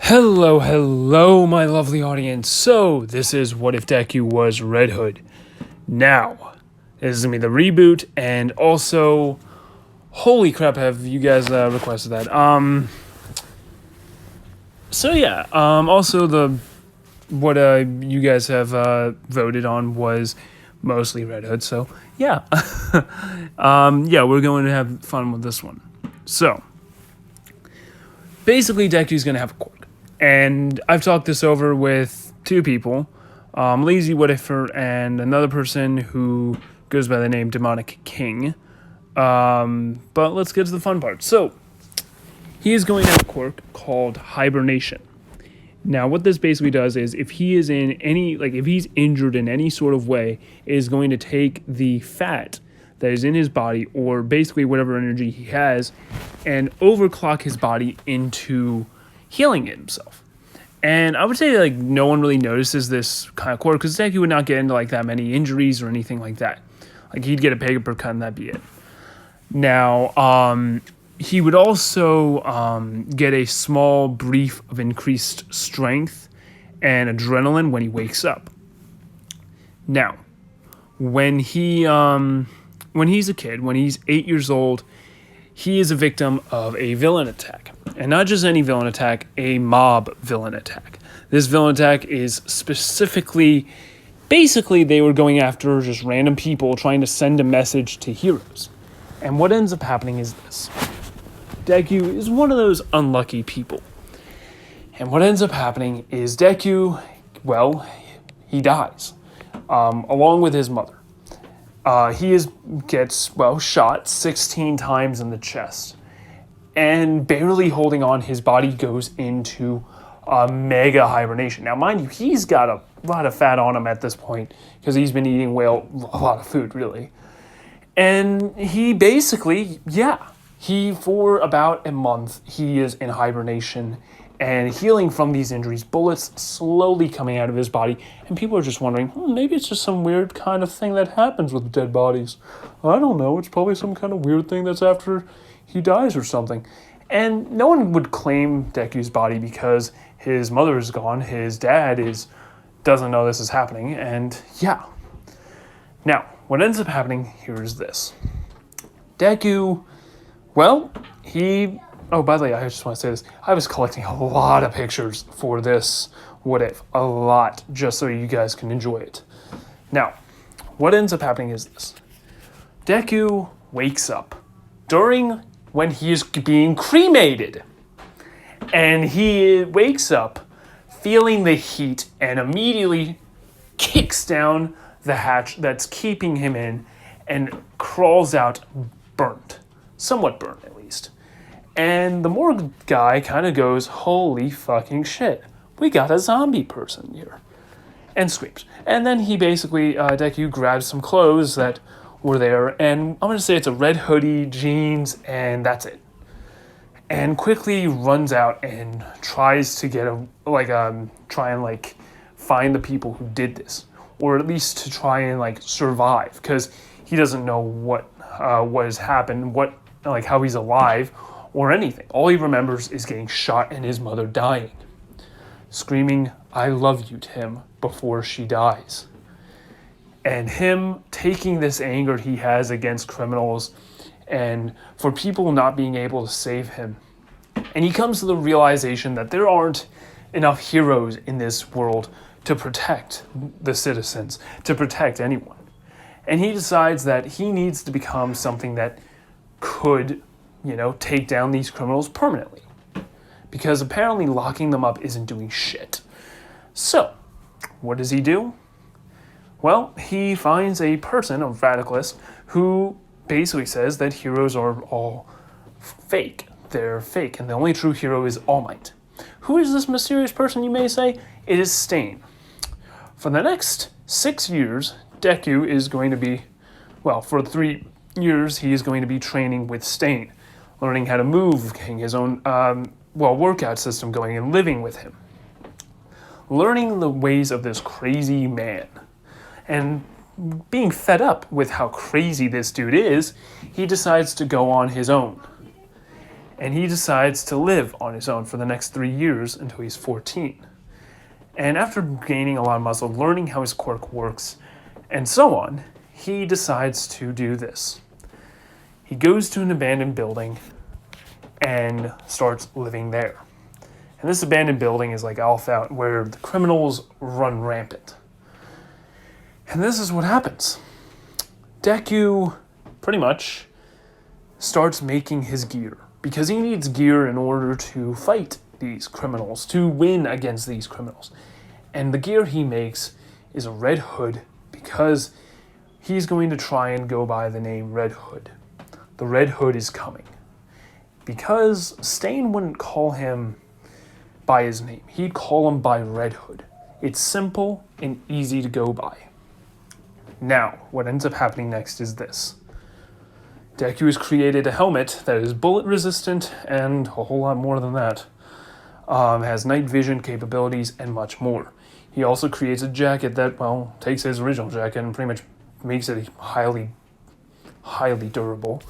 Hello, my lovely audience. So, this is What If Deku Was Red Hood. Now, this is going to be the reboot, and also, holy crap, have you guys requested that. Also what you guys have voted on was mostly Red Hood, so, yeah. We're going to have fun with this one. So, basically, Deku's going to have a quirk. And I've talked this over with two people, Lazy What Ifer and another person who goes by the name Demonic King. But let's get to the fun part. So, he is going to have a quirk called Hibernation. Now, what this basically does is if he is if he's injured in any sort of way, it is going to take the fat that is in his body, or basically whatever energy he has, and overclock his body into healing himself. And I would say no one really notices this kind of quirk because Deku would not get into that many injuries or anything like that. He'd get a paper cut and that'd be it. Now, he would also get a small brief of increased strength and adrenaline when he wakes up. Now, when he's a kid, when he's 8 years old, he is a victim of a villain attack. And not just any villain attack, a mob villain attack. This villain attack is basically they were going after just random people trying to send a message to heroes. And what ends up happening is this. Deku is one of those unlucky people. And what ends up happening is Deku, he dies, along with his mother. He gets shot 16 times in the chest. And barely holding on, his body goes into a mega hibernation. Now, mind you, he's got a lot of fat on him at this point because he's been eating a lot of food, really. And he basically, for about a month, he is in hibernation and healing from these injuries, bullets slowly coming out of his body. And people are just wondering, maybe it's just some weird kind of thing that happens with dead bodies. I don't know, it's probably some kind of weird thing that's after he dies or something. And no one would claim Deku's body because his mother is gone, his dad doesn't know this is happening, and Now, what ends up happening here is this. Deku, by the way, I just want to say this. I was collecting a lot of pictures for this What If. A lot, just so you guys can enjoy it. Now, what ends up happening is this. Deku wakes up when he is being cremated. And he wakes up feeling the heat and immediately kicks down the hatch that's keeping him in and crawls out burnt. Somewhat burnt, at least. And the morgue guy kind of goes, holy fucking shit, we got a zombie person here. And screams. And then he basically, Deku grabs some clothes that were there, and I'm going to say it's a red hoodie, jeans, and that's it. And quickly runs out and tries to get find the people who did this. Or at least to try and survive, because he doesn't know what has happened, how he's alive, or anything. All he remembers is getting shot and his mother dying. Screaming, I love you, to him before she dies. And him taking this anger he has against criminals and for people not being able to save him. And he comes to the realization that there aren't enough heroes in this world to protect the citizens, to protect anyone. And he decides that he needs to become something that could, take down these criminals permanently. Because apparently locking them up isn't doing shit. So, what does he do? Well, he finds a person, a radicalist, who basically says that heroes are all fake. They're fake, and the only true hero is All Might. Who is this mysterious person, you may say? It is Stain. For the next 6 years, Deku is going to be, for 3 years, he is going to be training with Stain, learning how to move, getting his own, workout system going, and living with him. Learning the ways of this crazy man. And being fed up with how crazy this dude is, he decides to go on his own. And he decides to live on his own for the next 3 years until he's 14. And after gaining a lot of muscle, learning how his quirk works, and so on, he decides to do this. He goes to an abandoned building and starts living there. And this abandoned building is like Alpha, where the criminals run rampant. And this is what happens. Deku pretty much starts making his gear, because he needs gear in order to fight these criminals, to win against these criminals. And the gear he makes is a red hood, because he's going to try and go by the name Red Hood. The Red Hood is coming. Because Stain wouldn't call him by his name. He'd call him by Red Hood. It's simple and easy to go by. Now, what ends up happening next is this. Deku has created a helmet that is bullet resistant and a whole lot more than that. Has night vision capabilities and much more. He also creates a jacket that, well, takes his original jacket and pretty much makes it highly, highly durable.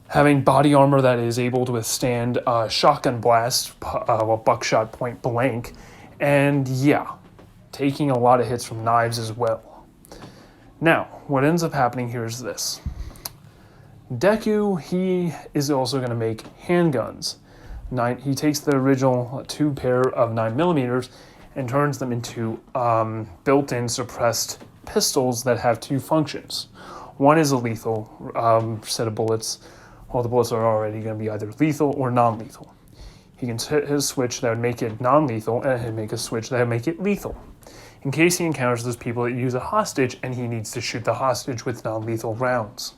Having body armor that is able to withstand shotgun blast, buckshot point blank, and yeah, taking a lot of hits from knives as well. Now, what ends up happening here is this. Deku, he is also going to make handguns. He takes the original 2 pair of 9mm and turns them into built-in suppressed pistols that have 2 functions. One is a lethal set of bullets. Well, the bullets are already going to be either lethal or non-lethal. He can hit his switch that would make it non-lethal, and he'd make a switch that would make it lethal, in case he encounters those people that use a hostage and he needs to shoot the hostage with non-lethal rounds.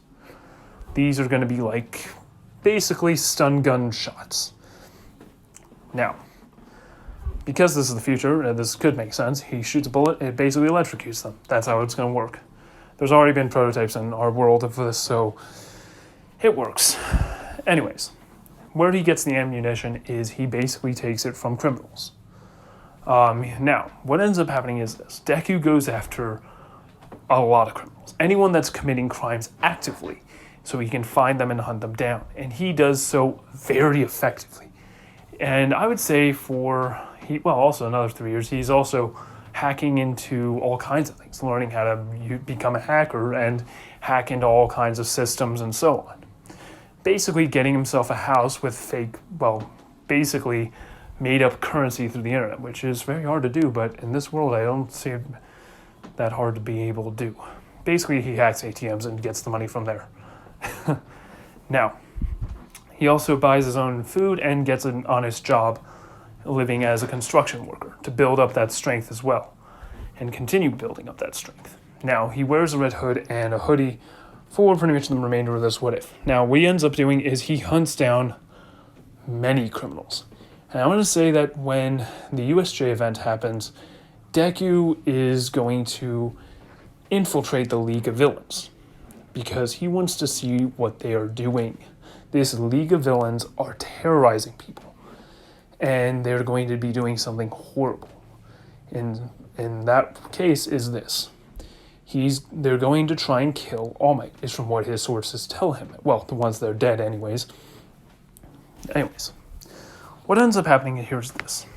These are going to be like basically stun gun shots. Now, because this is the future, and this could make sense, he shoots a bullet, it basically electrocutes them. That's how it's going to work. There's already been prototypes in our world of this, so it works. Anyways, where he gets the ammunition is he basically takes it from criminals. Now, what ends up happening is this. Deku goes after a lot of criminals. Anyone that's committing crimes actively, so he can find them and hunt them down. And he does so very effectively. And I would say also another 3 years, he's also hacking into all kinds of things, learning how to become a hacker and hack into all kinds of systems and so on. Basically getting himself a house with basically made up currency through the internet, which is very hard to do, but in this world I don't see it that hard to be able to do. Basically he hacks ATMs and gets the money from there. Now, he also buys his own food and gets an honest job living as a construction worker to build up that strength as well and continue building up that strength. Now, he wears a red hood and a hoodie for pretty much the remainder of this what if. Now, what he ends up doing is he hunts down many criminals. And I want to say that when the USJ event happens, Deku is going to infiltrate the League of Villains because he wants to see what they are doing. This League of Villains are terrorizing people, and they're going to be doing something horrible. In that case is this. They're going to try and kill All Might, is from what his sources tell him. Well, the ones that are dead anyways. Anyways, what ends up happening here is this.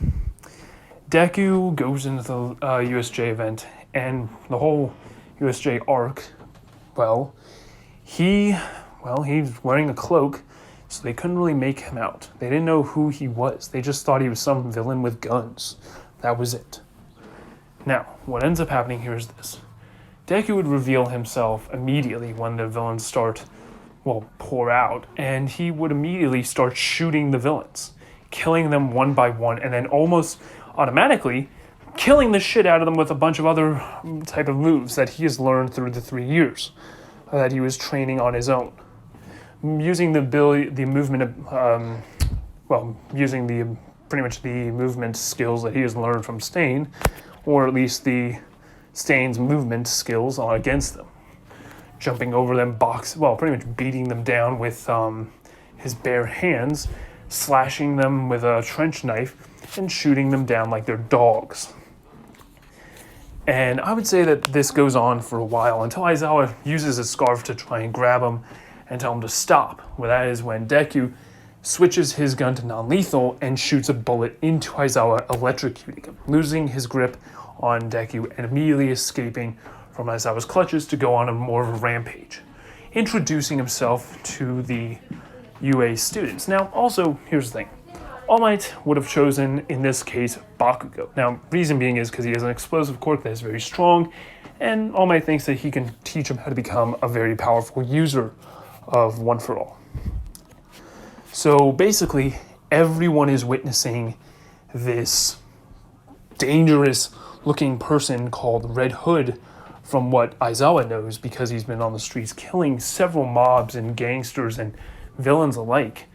Deku goes into the USJ event, and the whole USJ arc, he's wearing a cloak, so they couldn't really make him out. They didn't know who he was. They just thought he was some villain with guns. That was it. Now, what ends up happening here is this. Deku would reveal himself immediately when the villains pour out, and he would immediately start shooting the villains, killing them one by one, and then almost automatically killing the shit out of them with a bunch of other type of moves that he has learned through the 3 years that he was training on his own. Using pretty much the movement skills that he has learned from Stain, or at least the Stain's movement skills against them. Jumping over them, pretty much beating them down with his bare hands, slashing them with a trench knife, and shooting them down like they're dogs. And I would say that this goes on for a while until Aizawa uses his scarf to try and grab him and tell him to stop. Well, that is when Deku switches his gun to non-lethal and shoots a bullet into Aizawa, electrocuting him, losing his grip on Deku and immediately escaping from Aizawa's clutches to go on a more of a rampage, introducing himself to the UA students. Now, also, here's the thing. All Might would have chosen, in this case, Bakugo. Now, reason being is because he has an explosive quirk that is very strong, and All Might thinks that he can teach him how to become a very powerful user of One for All. So basically, everyone is witnessing this dangerous looking person called Red Hood, from what Aizawa knows because he's been on the streets killing several mobs and gangsters and villains alike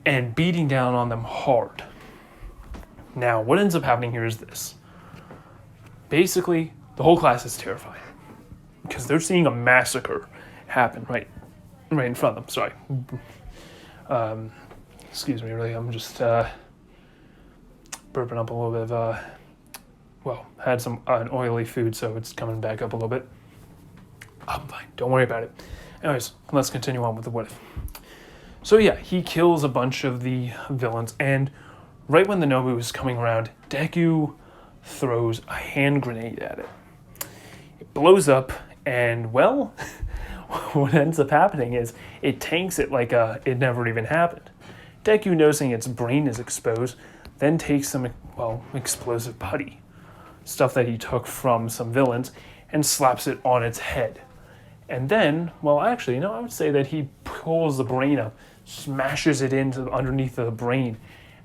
and beating down on them hard. Now, what ends up happening here is this. Basically, the whole class is terrified because they're seeing a massacre happen right in front of them. Sorry. Excuse me, really, I'm just burping up a little bit of, had some an oily food, so it's coming back up a little bit. I'm fine, don't worry about it. Anyways, let's continue on with the what if. So yeah, he kills a bunch of the villains, and right when the Nomu is coming around, Deku throws a hand grenade at it. It blows up, and well, what ends up happening is it tanks it like it never even happened. Deku, noticing its brain is exposed, then takes some, explosive putty, stuff that he took from some villains, and slaps it on its head. And then, I would say that he pulls the brain up, smashes it into underneath the brain,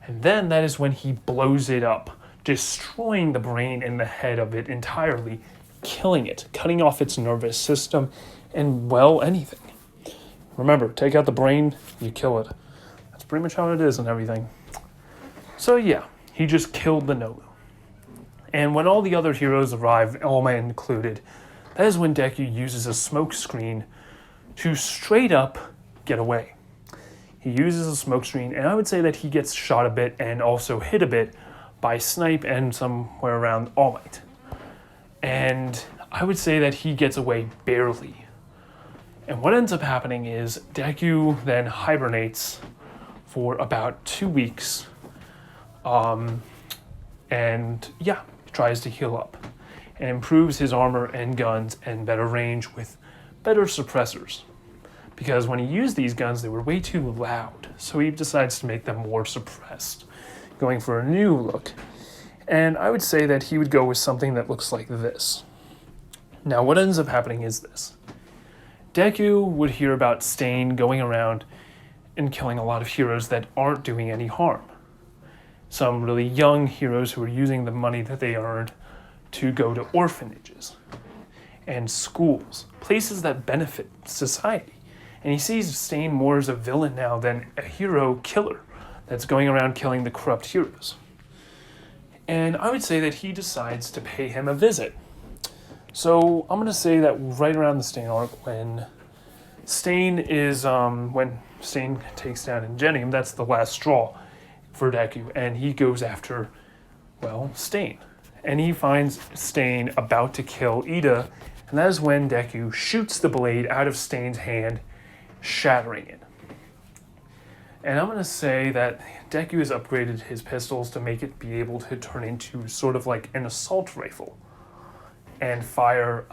and then that is when he blows it up, destroying the brain and the head of it entirely, killing it, cutting off its nervous system, and anything. Remember, take out the brain, you kill it. That's pretty much how it is and everything. So yeah, he just killed the Nomu. And when all the other heroes arrive, All Might included, that is when Deku uses a smoke screen to straight up get away. He uses a smoke screen, and I would say that he gets shot a bit and also hit a bit by Snipe and somewhere around All Might. And I would say that he gets away barely. And what ends up happening is Deku then hibernates for about 2 weeks. Tries to heal up and improves his armor and guns and better range with better suppressors. Because when he used these guns, they were way too loud. So he decides to make them more suppressed, going for a new look. And I would say that he would go with something that looks like this. Now, what ends up happening is this. Deku would hear about Stain going around and killing a lot of heroes that aren't doing any harm. Some really young heroes who are using the money that they earned to go to orphanages and schools, places that benefit society. And he sees Stain more as a villain now than a hero killer that's going around killing the corrupt heroes. And I would say that he decides to pay him a visit. So I'm going to say that right around the Stain arc, when Stain takes down Ingenium, that's the last straw for Deku, and he goes after, Stain. And he finds Stain about to kill Ida, and that is when Deku shoots the blade out of Stain's hand, shattering it. And I'm going to say that Deku has upgraded his pistols to make it be able to turn into sort of like an assault rifle and fire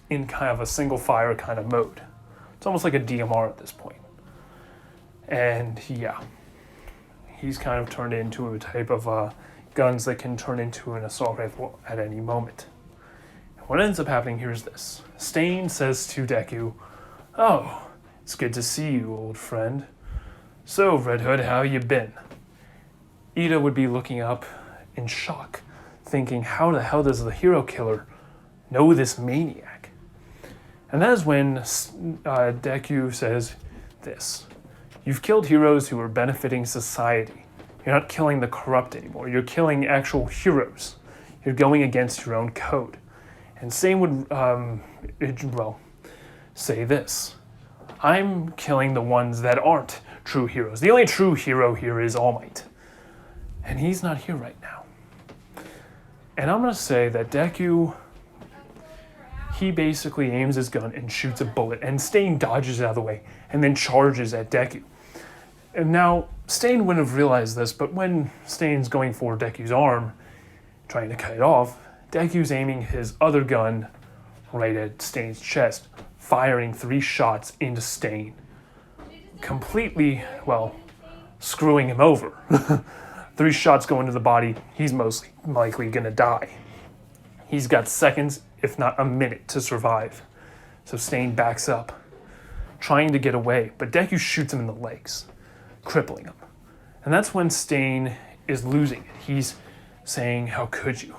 in kind of a single fire kind of mode. It's almost like a DMR at this point. And yeah, he's kind of turned into a type of guns that can turn into an assault rifle at any moment. And what ends up happening here is this. Stain says to Deku, "Oh, it's good to see you, old friend. So, Red Hood, how you been?" Ida would be looking up in shock, thinking, how the hell does the hero killer know this maniac? And that is when Deku says this. You've killed heroes who are benefiting society. You're not killing the corrupt anymore. You're killing actual heroes. You're going against your own code. And Stain would, say this. I'm killing the ones that aren't true heroes. The only true hero here is All Might. And he's not here right now. And I'm going to say that Deku, he basically aims his gun and shoots a bullet, and Stain dodges out of the way and then charges at Deku. And now, Stain wouldn't have realized this, but when Stain's going for Deku's arm, trying to cut it off, Deku's aiming his other gun right at Stain's chest, firing 3 shots into Stain, completely, well, screwing him over. 3 shots go into the body, he's most likely gonna die. He's got seconds, if not a minute, to survive. So Stain backs up, trying to get away, but Deku shoots him in the legs, crippling him. And that's when Stain is losing it. He's saying, "How could you?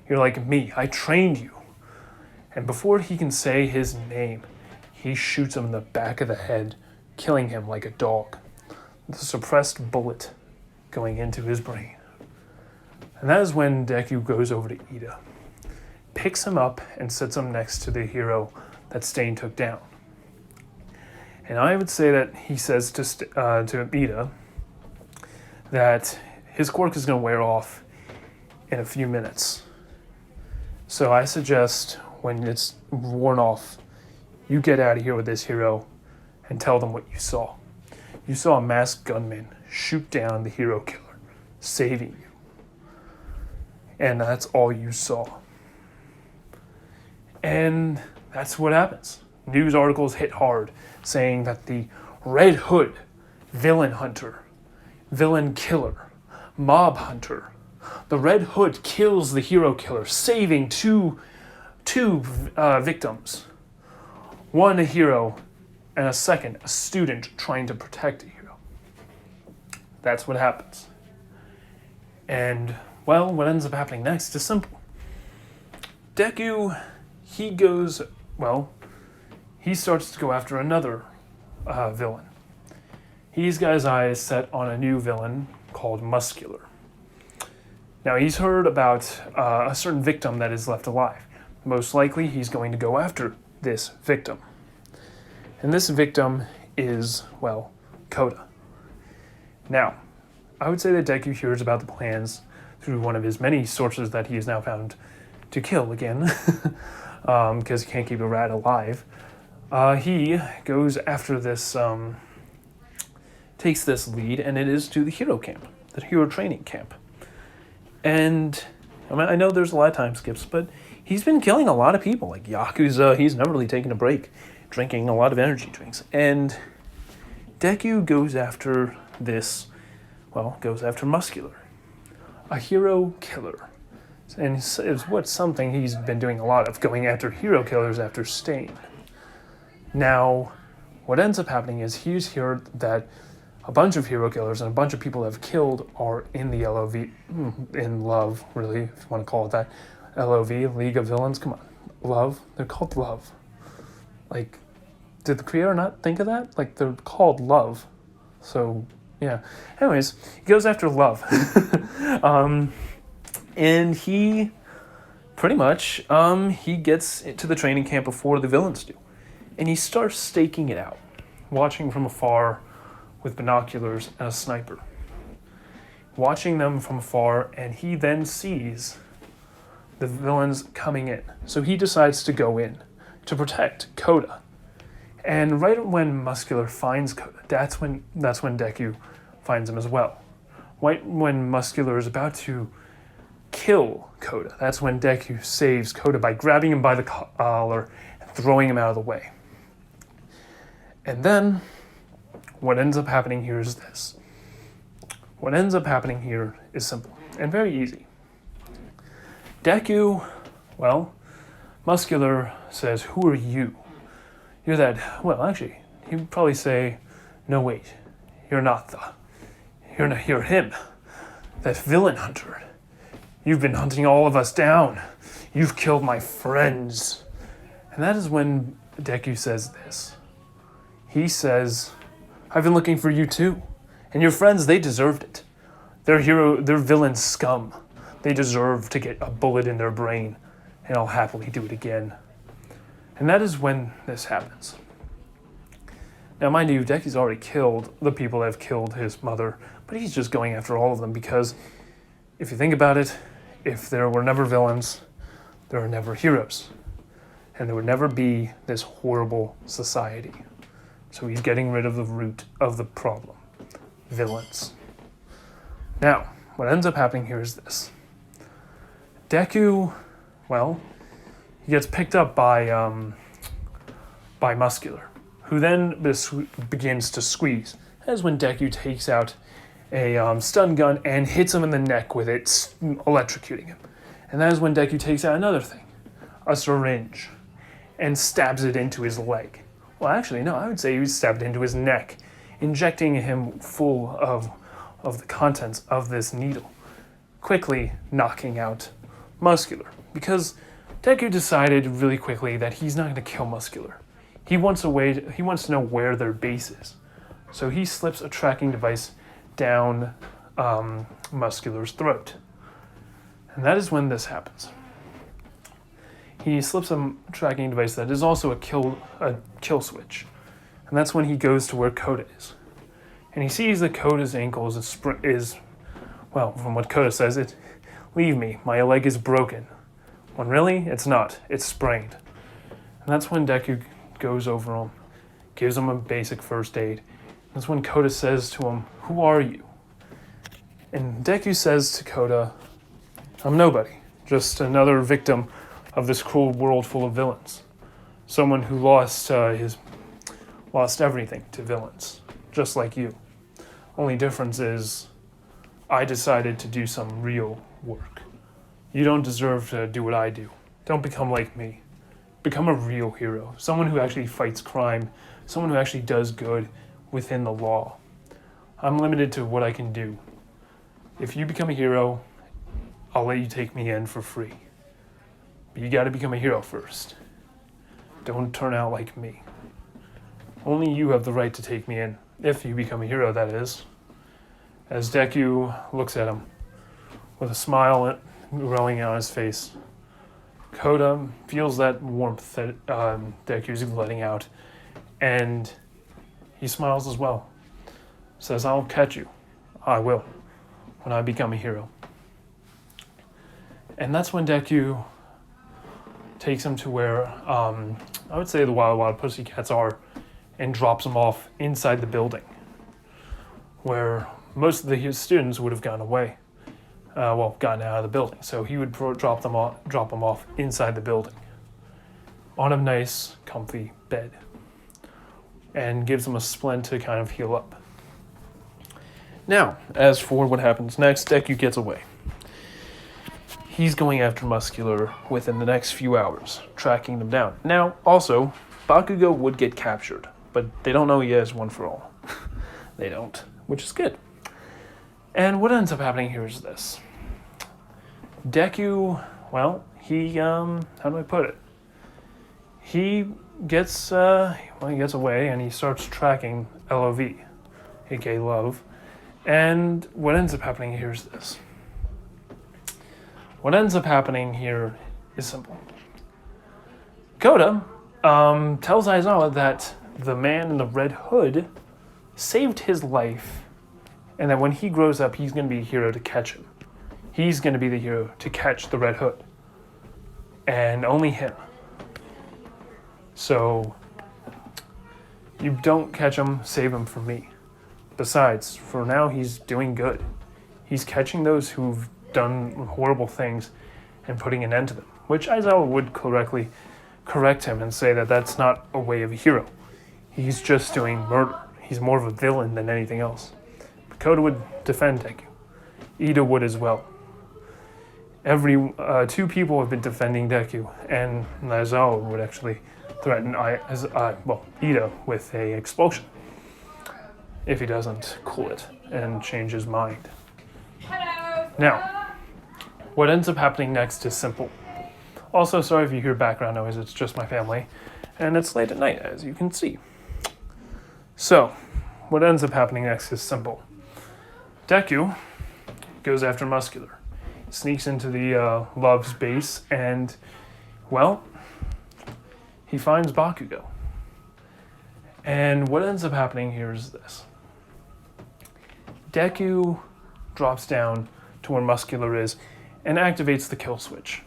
You're like me, I trained you." And before he can say his name, he shoots him in the back of the head, killing him like a dog. The suppressed bullet going into his brain. And that is when Deku goes over to Ida, picks him up and sets him next to the hero that Stain took down. And I would say that he says to Ida that his quirk is going to wear off in a few minutes. So I suggest when it's worn off, you get out of here with this hero and tell them what you saw. You saw a masked gunman shoot down the hero killer, saving you. And that's all you saw. And that's what happens. News articles hit hard, saying that the Red Hood, villain hunter, villain killer, mob hunter, the Red Hood kills the hero killer, saving two victims. One a hero, and a second a student trying to protect a hero. That's what happens. And, well, what ends up happening next is simple. Deku, he starts to go after another villain. He's got his eyes set on a new villain called Muscular. Now, he's heard about a certain victim that is left alive. Most likely, he's going to go after this victim. And this victim is, well, Koda. Now, I would say that Deku hears about the plans through one of his many sources that he has now found to kill again, because he can't keep a rat alive. He goes after this, takes this lead, and it is to the hero camp, the hero training camp. And I know there's a lot of time skips, but he's been killing a lot of people. Like Yakuza, he's never really taken a break, drinking a lot of energy drinks. And Deku goes after Muscular, a hero killer. And it's something he's been doing a lot of, going after hero killers after Stain. Now, what ends up happening is he's heard that a bunch of hero killers and a bunch of people that have killed are in the LOV, in Love, really, if you want to call it that. LOV, League of Villains, come on. Love, they're called Love. Like, did the creator not think of that? Like, they're called Love. So, yeah. Anyways, he goes after Love. And he, pretty much, he gets to the training camp before the villains do. And he starts staking it out, watching from afar with binoculars and a sniper. Watching them from afar, and he then sees the villains coming in. So he decides to go in to protect Koda. And right when Muscular finds Koda, that's when Deku finds him as well. Right when Muscular is about to kill Koda, that's when Deku saves Koda by grabbing him by the collar and throwing him out of the way. And then, what ends up happening here is this. What ends up happening here is simple and very easy. Deku, Muscular says, "Who are you?" You're that, actually, he would probably say, "No, wait, you're him, that villain hunter. You've been hunting all of us down. You've killed my friends." And that is when Deku says this. He says, "I've been looking for you too. And your friends, they deserved it. They're villain scum. They deserve to get a bullet in their brain, and I'll happily do it again." And that is when this happens. Now, mind you, Deku's already killed the people that have killed his mother, but he's just going after all of them because if you think about it, if there were never villains, there are never heroes. And there would never be this horrible society. So he's getting rid of the root of the problem, villains. Now, what ends up happening here is this. Deku, well, he gets picked up by Muscular, who then begins to squeeze. That's when Deku takes out a stun gun and hits him in the neck with it, electrocuting him. And that is when Deku takes out another thing, a syringe, and stabs it into his leg. Well, actually, no, I would say he stabbed it into his neck, injecting him full of the contents of this needle, quickly knocking out Muscular. Because Deku decided really quickly that he's not going to kill Muscular. He wants to know where their base is. So he slips a tracking device down Muscular's throat. And that is when this happens. He slips a tracking device that is also a kill switch. And that's when he goes to where Koda is. And he sees that Koda's ankle is well, from what Koda says, leave me, my leg is broken. When really, it's not, it's sprained. And that's when Deku goes over him, gives him a basic first aid. That's when Koda says to him, who are you? And Deku says to Koda, I'm nobody, just another victim of this cruel world full of villains. Someone who lost everything to villains, just like you. Only difference is, I decided to do some real work. You don't deserve to do what I do. Don't become like me. Become a real hero, someone who actually fights crime, someone who actually does good within the law. I'm limited to what I can do. If you become a hero, I'll let you take me in for free. But you gotta become a hero first. Don't turn out like me. Only you have the right to take me in, if you become a hero, that is. As Deku looks at him, with a smile growing on his face, Koda feels that warmth that Deku's letting out, and he smiles as well. Says, I'll catch you. I will, when I become a hero. And that's when Deku takes him to where, I would say the Wild Pussycats are, and drops them off inside the building, where most of his students would have gone away. Gotten out of the building. So he would drop them off inside the building on a nice, comfy bed, and gives them a splint to kind of heal up. Now, as for what happens next, Deku gets away. He's going after Muscular within the next few hours, tracking them down. Now, also, Bakugo would get captured, but they don't know he has one for all. They don't, which is good. And what ends up happening here is this. Deku, he, how do I put it? He gets away and he starts tracking LOV, aka Love. And what ends up happening here is this. What ends up happening here is simple. Koda tells Aizawa that the man in the red hood saved his life, and that when he grows up, he's going to be a hero to catch him. He's going to be the hero to catch the Red Hood. And only him. So, you don't catch him, save him for me. Besides, for now, he's doing good. He's catching those who've done horrible things and putting an end to them, which Aizawa would correctly correct him and say that that's not a way of a hero. He's just doing murder. He's more of a villain than anything else. Koda would defend Deku. Ida would as well. Two people have been defending Deku, and Aizawa would actually threaten Ida with a expulsion if he doesn't cool it and change his mind. Hello. Now, what ends up happening next is simple. Also, sorry if you hear background noise, it's just my family, and it's late at night, as you can see. So, what ends up happening next is simple. Deku goes after Muscular, sneaks into the Love's base, and, he finds Bakugo. And what ends up happening here is this. Deku drops down to where Muscular is and activates the kill switch.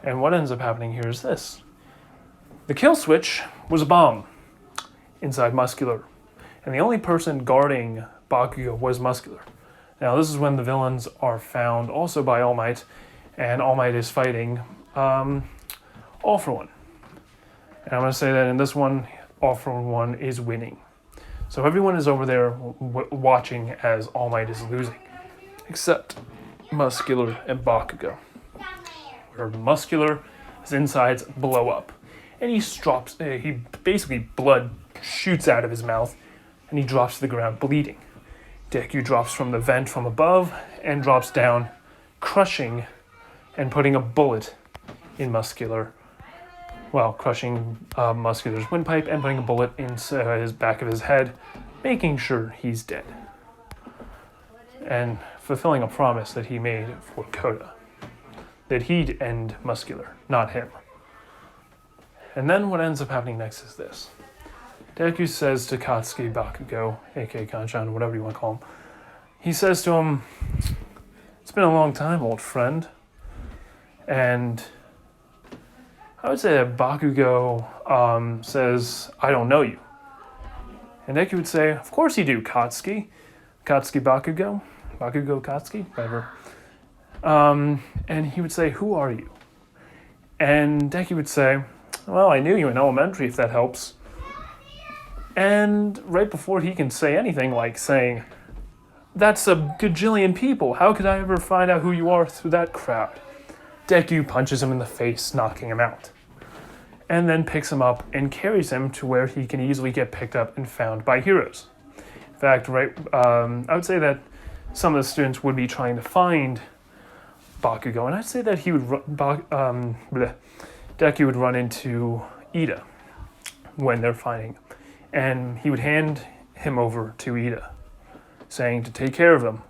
And what ends up happening here is this. The kill switch was a bomb inside Muscular. And the only person guarding Bakugo was muscular. Now, this is when the villains are found also by All Might, and All Might is fighting All For One. And I'm going to say that in this one, All For One is winning. So everyone is over there watching as All Might is losing, except Muscular and Bakugo. Where Muscular, his insides blow up, and he basically blood shoots out of his mouth, and he drops to the ground bleeding. Deku drops from the vent from above and drops down, crushing and putting a bullet in Muscular. Well, crushing Muscular's windpipe and putting a bullet in his back of his head, making sure he's dead. And fulfilling a promise that he made for Koda, that he'd end Muscular, not him. And then what ends up happening next is this. Deku says to Katsuki Bakugo, aka Kanchan, whatever you want to call him, he says to him, "It's been a long time, old friend." And I would say that Bakugo says, "I don't know you." And Deku would say, "Of course you do, Katsuki. Katsuki Bakugo. Bakugo Katsuki, whatever." And he would say, "Who are you?" And Deku would say, "Well, I knew you in elementary, if that helps." And right before he can say anything, like saying, "That's a gajillion people. How could I ever find out who you are through that crowd?" Deku punches him in the face, knocking him out. And then picks him up and carries him to where he can easily get picked up and found by heroes. In fact, I would say that some of the students would be trying to find Bakugo, and I'd say that he would Deku would run into Ida when they're fighting him. And he would hand him over to Ida, saying to take care of him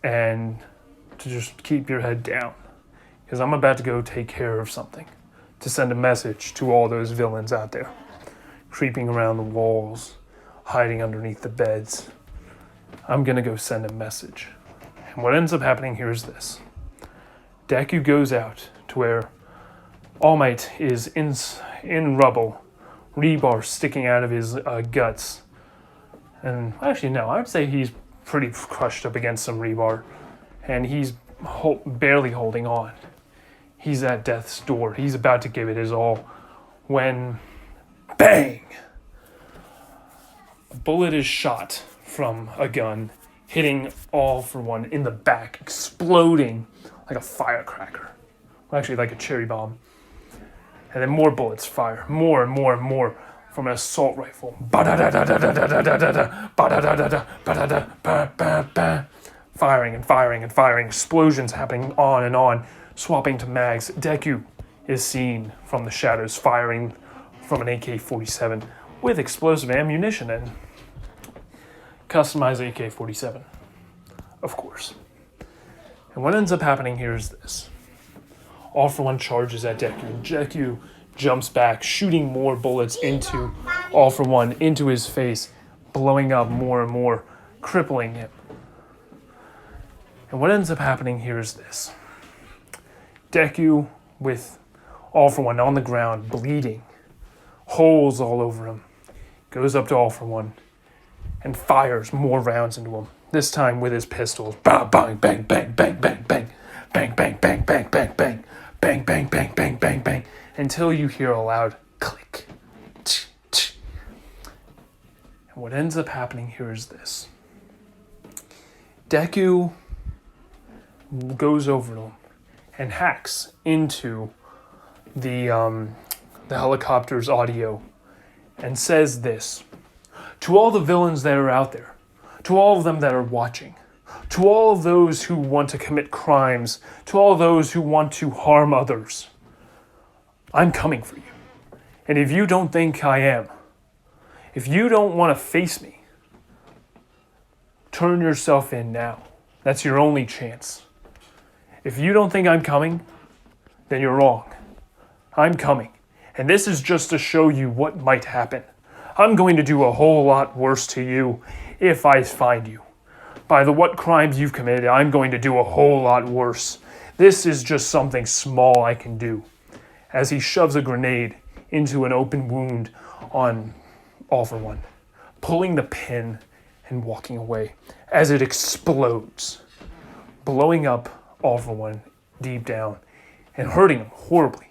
and to just keep your head down, because I'm about to go take care of something, to send a message to all those villains out there, creeping around the walls, hiding underneath the beds. I'm going to go send a message. And what ends up happening here is this. Deku goes out to where All Might is in rubble, rebar sticking out of his guts. And actually, no, I would say he's pretty crushed up against some rebar, and he's barely holding on. He's at death's door. He's about to give it his all when, bang! A bullet is shot from a gun, hitting All For One in the back, exploding like a firecracker. Well, actually, like a cherry bomb. And then more bullets fire, more and more and more from an assault rifle. Firing and firing and firing, explosions happening on and on, swapping to mags. Deku is seen from the shadows firing from an AK-47 with explosive ammunition and customized AK-47, of course. And what ends up happening here is this. All For One charges at Deku. Deku jumps back, shooting more bullets into All For One, into his face, blowing up more and more, crippling him. And what ends up happening here is this. Deku, with All For One on the ground, bleeding, holes all over him, goes up to All For One and fires more rounds into him, this time with his pistols. Bang, bang, bang, bang, bang, bang, bang, bang, bang, bang, bang, bang, bang. Bang, bang, bang, bang, bang, bang, until you hear a loud click. And what ends up happening here is this. Deku goes over to him and hacks into the helicopter's audio and says this. To all the villains that are out there, to all of them that are watching, to all of those who want to commit crimes, to all those who want to harm others, I'm coming for you. And if you don't think I am, if you don't want to face me, turn yourself in now. That's your only chance. If you don't think I'm coming, then you're wrong. I'm coming. And this is just to show you what might happen. I'm going to do a whole lot worse to you if I find you. By the what crimes you've committed, I'm going to do a whole lot worse. This is just something small I can do. As he shoves a grenade into an open wound on All For One, pulling the pin and walking away as it explodes, blowing up All For One deep down and hurting him horribly,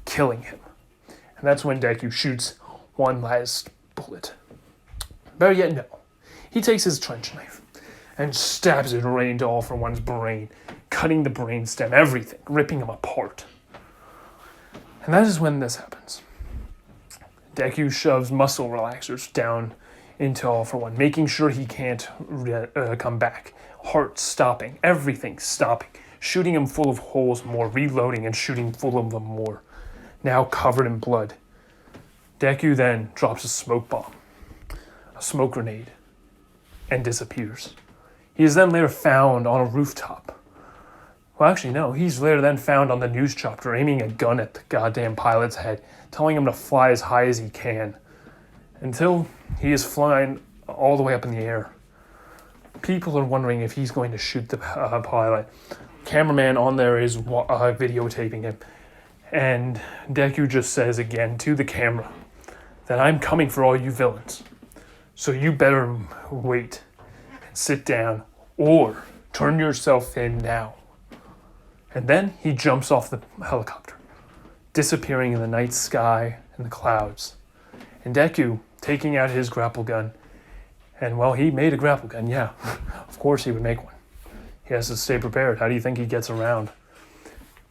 killing him. And that's when Deku shoots one last bullet. Better yet, no. He takes his trench knife and stabs it right into All For One's brain, cutting the brain stem, everything, ripping him apart. And that is when this happens. Deku shoves muscle relaxers down into All For One, making sure he can't come back. Heart stopping, everything stopping, shooting him full of holes more, reloading and shooting full of them more, now covered in blood. Deku then drops a smoke bomb, a smoke grenade, and disappears. He is then later found on a rooftop. Well, actually, no, he's later then found on the news chopper, aiming a gun at the goddamn pilot's head, telling him to fly as high as he can, until he is flying all the way up in the air. People are wondering if he's going to shoot the pilot. Cameraman on there is videotaping him. And Deku just says again to the camera that I'm coming for all you villains. So you better wait and sit down or turn yourself in now. And then he jumps off the helicopter, disappearing in the night sky and the clouds. And Deku taking out his grapple gun. And, well, he made a grapple gun, yeah. Of course he would make one. He has to stay prepared. How do you think he gets around?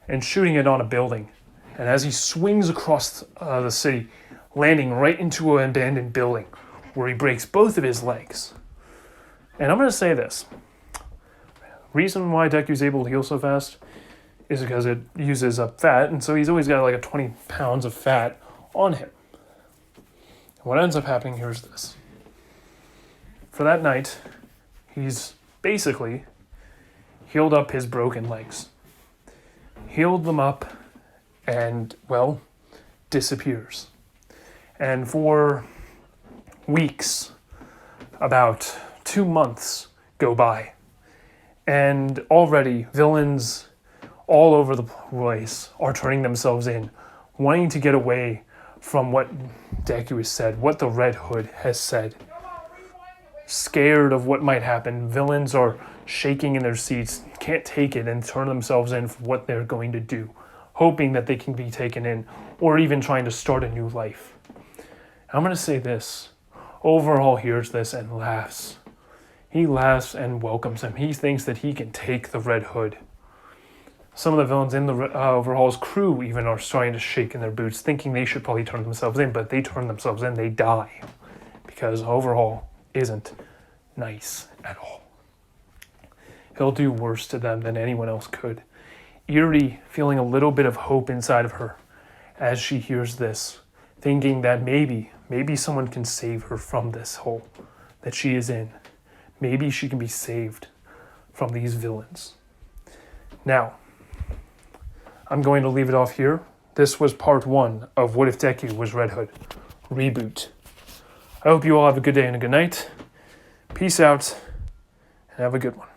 And shooting it on a building. And as he swings across the city, landing right into an abandoned building where he breaks both of his legs. And I'm going to say this. Reason why Deku's able to heal so fast is because it uses up fat, and so he's always got like 20 pounds of fat on him. And what ends up happening here is this. For that night, he's basically healed up his broken legs. Healed them up and, well, disappears. And for weeks, about 2 months go by. And already villains all over the place are turning themselves in, wanting to get away from what Deku has said, what the Red Hood has said. Scared of what might happen, villains are shaking in their seats, can't take it and turn themselves in for what they're going to do, hoping that they can be taken in, or even trying to start a new life. I'm going to say this. Overhaul hears this and laughs. He laughs and welcomes him. He thinks that he can take the Red Hood. Some of the villains in the Overhaul's crew even are starting to shake in their boots, thinking they should probably turn themselves in, but if they turn themselves in, they die. Because Overhaul isn't nice at all. He'll do worse to them than anyone else could. Eerie, feeling a little bit of hope inside of her as she hears this, thinking that maybe someone can save her from this hole that she is in. Maybe she can be saved from these villains. Now, I'm going to leave it off here. This was part 1 of What If Deku Was Red Hood? Reboot. I hope you all have a good day and a good night. Peace out, and have a good one.